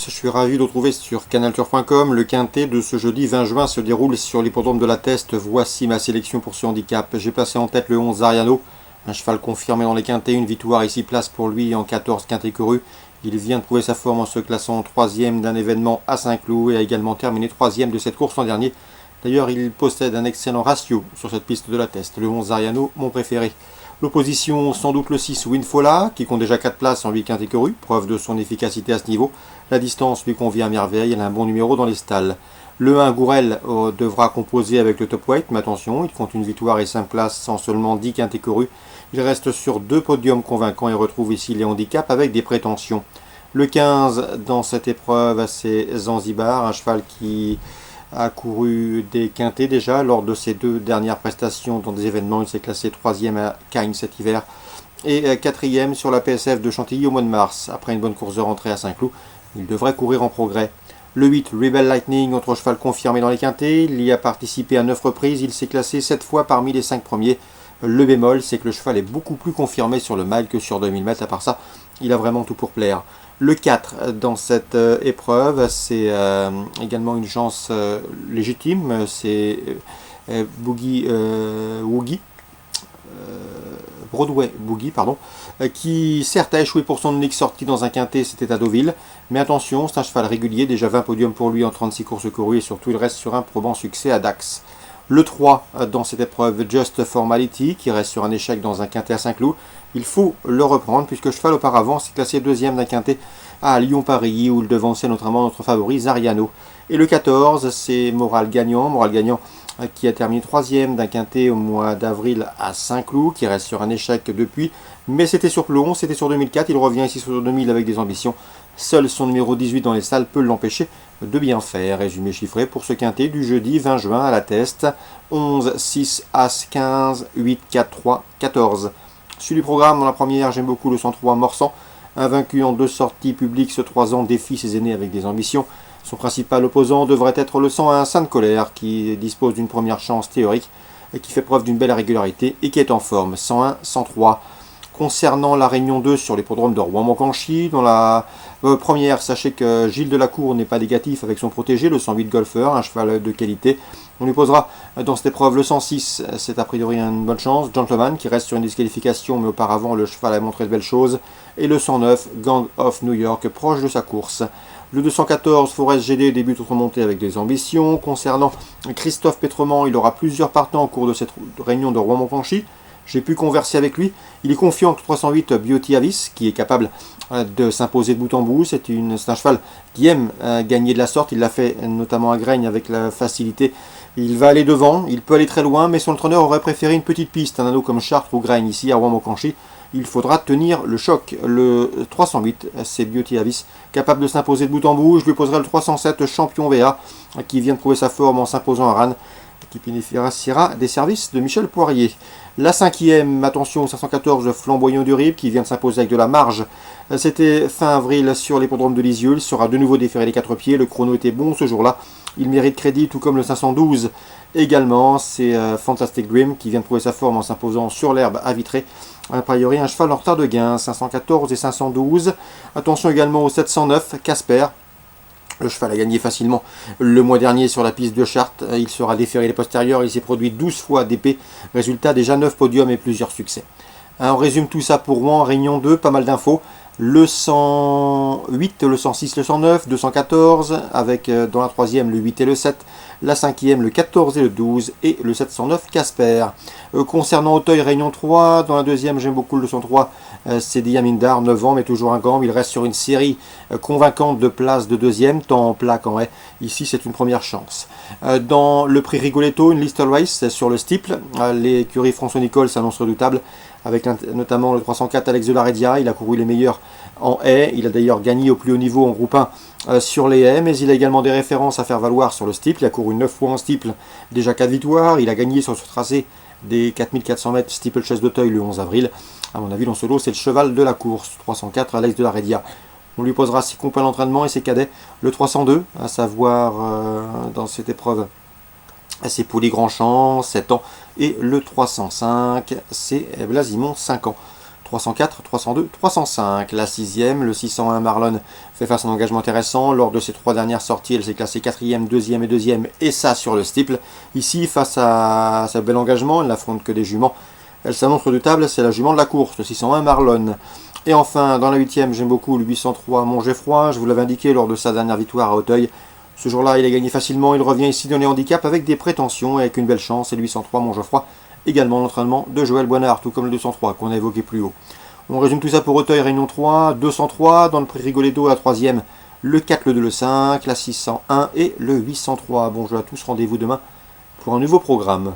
je suis ravi de retrouver sur canaltour.com. Le quintet de ce jeudi 20 juin se déroule sur l'hippodrome de la Teste. Voici ma sélection pour ce handicap. J'ai placé en tête le 11 Zariano, un cheval confirmé dans les quintets, une victoire ici place pour lui en 14 quintets courus. Il vient de prouver sa forme en se classant 3e d'un événement à Saint-Cloud et a également terminé 3e de cette course l'an dernier. D'ailleurs, il possède un excellent ratio sur cette piste de la Teste. Le 11 Zariano, mon préféré. L'opposition, sans doute le 6 Winfola, qui compte déjà 4 places en 8 quintets courus, preuve de son efficacité à ce niveau. La distance lui convient à merveille, elle a un bon numéro dans les stalles. Le 1 Gourel devra composer avec le top weight, mais attention, il compte une victoire et 5 places en seulement 10 quintets courus. Il reste sur 2 podiums convaincants et retrouve ici les handicaps avec des prétentions. Le 15 dans cette épreuve, c'est Zanzibar, un cheval qui a couru des quintets déjà lors de ses 2 dernières prestations dans des événements. Il s'est classé 3e à Cagnes cet hiver et 4e sur la PSF de Chantilly au mois de mars. Après une bonne course de rentrée à Saint-Cloud, il devrait courir en progrès. Le 8, Rebel Lightning, autre cheval confirmé dans les quintets. Il y a participé à 9 reprises. Il s'est classé 7 fois parmi les 5 premiers. Le bémol, c'est que le cheval est beaucoup plus confirmé sur le mile que sur 2000 mètres. À part ça, il a vraiment tout pour plaire. Le 4 dans cette épreuve, c'est également une chance légitime. C'est Boogie Woogie. Broadway Boogie, pardon, qui certes a échoué pour son unique sortie dans un quintet, c'était à Deauville, mais attention, c'est un cheval régulier, déjà 20 podiums pour lui en 36 courses courues et surtout il reste sur un probant succès à Dax. Le 3 dans cette épreuve, Just Formality, qui reste sur un échec dans un quintet à Saint-Cloud, il faut le reprendre puisque le cheval auparavant s'est classé 2e d'un quintet à Lyon-Paris où il devançait notamment notre favori Zariano. Et le 14, c'est Moral Gagnant qui a terminé 3e d'un quintet au mois d'avril à Saint-Cloud, qui reste sur un échec depuis, mais c'était sur le 11, c'était sur 2004, il revient ici sur 2000 avec des ambitions. Seul son numéro 18 dans les salles peut l'empêcher de bien faire. Résumé chiffré pour ce quintet du jeudi 20 juin à la Teste, 11, 6, As, 15, 8, 4, 3, 14. Sur le programme, dans la première, j'aime beaucoup le 103 Morsan, invaincu en 2 sorties publiques, ce 3 ans défie ses aînés avec des ambitions. Son principal opposant devrait être le 101 Sainte-Colère, qui dispose d'une première chance théorique et qui fait preuve d'une belle régularité et qui est en forme. 101, 103. Concernant la Réunion 2 sur l'hippodrome de Rouen-Moncanchy, dans la première, sachez que Gilles Delacour n'est pas négatif avec son protégé, le 108 Golfeur, un cheval de qualité. On lui posera dans cette épreuve le 106, c'est a priori une bonne chance. Gentleman, qui reste sur une disqualification, mais auparavant le cheval a montré de belles choses. Et le 109, Gang of New York, proche de sa course. Le 214, Forest GD, débute remontée avec des ambitions. Concernant Christophe Pétremont, il aura plusieurs partants au cours de cette réunion de Rouen-Moncanchy. J'ai pu converser avec lui. Il est confiant que 308 Beauty Avis, qui est capable de s'imposer de bout en bout. C'est un cheval qui aime gagner de la sorte. Il l'a fait notamment à Graigne avec la facilité. Il va aller devant, il peut aller très loin, mais son entraîneur aurait préféré une petite piste, un anneau comme Chartres ou Graigne ici à Rouen-Moncanchy. Il faudra tenir le choc. Le 308, c'est Beauty Avis, capable de s'imposer de bout en bout. Je lui poserai le 307 Champion VA, qui vient de prouver sa forme en s'imposant à Rennes, qui bénéficiera des services de Michel Poirier. La 5e, attention, 514 Flamboyant du Rib, qui vient de s'imposer avec de la marge. C'était fin avril sur l'hippodrome de Lisieux. Il sera de nouveau déféré les 4 pieds. Le chrono était bon ce jour-là. Il mérite crédit, tout comme le 512. Également, c'est Fantastic Dream, qui vient de prouver sa forme en s'imposant sur l'herbe à Vitré. A priori, un cheval en retard de gain, 514 et 512. Attention également au 709, Casper. Le cheval a gagné facilement le mois dernier sur la piste de Chartres. Il sera déféré les postérieurs. Il s'est produit 12 fois d'épée. Résultat, déjà 9 podiums et plusieurs succès. On résume tout ça pour Rouen, Réunion 2, pas mal d'infos. Le 108, le 106, le 109, 214, avec dans la 3e le 8 et le 7, la 5e le 14 et le 12, et le 709 Casper. Concernant Auteuil, Réunion 3, dans la 2e j'aime beaucoup le 103, c'est Diamindar, 9 ans, mais toujours un gant. Il reste sur une série convaincante de places de 2e, tant en plat qu'en haie. Ici c'est une première chance. Dans le prix Rigoletto, une Listle Race sur le steeple, l'écurie François Nicole s'annonce redoutable, avec notamment le 304 Alex de la Redia. Il a couru les meilleurs en haie. Il a d'ailleurs gagné au plus haut niveau en groupe 1 sur les haies, mais il a également des références à faire valoir sur le steeple. Il a couru 9 fois en steeple, déjà 4 victoires. Il a gagné sur ce tracé des 4400 mètres steeple Chase d'Auteuil le 11 avril. À mon avis, dans ce lot, c'est le cheval de la course, 304 Alex de la Redia. On lui posera ses compagnes d'entraînement et ses cadets. Le 302, à savoir dans cette épreuve, c'est pour les grands champs, 7 ans. Et le 305, c'est Blasimon, 5 ans. 304, 302, 305. La sixième, le 601 Marlon, fait face à un engagement intéressant. Lors de ses 3 dernières sorties, elle s'est classée 4e, 2e et 2e, et ça sur le steeple. Ici, face à sa bel engagement, elle n'affronte que des juments. Elle s'annonce redoutable, c'est la jument de la course, le 601 Marlon. Et enfin, dans la 8e, j'aime beaucoup le 803 Montgeffroy. Je vous l'avais indiqué lors de sa dernière victoire à Auteuil. Ce jour-là, il a gagné facilement. Il revient ici dans les handicaps avec des prétentions et avec une belle chance. Et le 803 Montgeffroy, également l'entraînement de Joël Boinard, tout comme le 203 qu'on a évoqué plus haut. On résume tout ça pour Auteuil, Réunion 3, 203, dans le prix Rigoletto, la 3e, le 4, le 2, le 5, la 601 et le 803. Bon jeu à tous, rendez-vous demain pour un nouveau programme.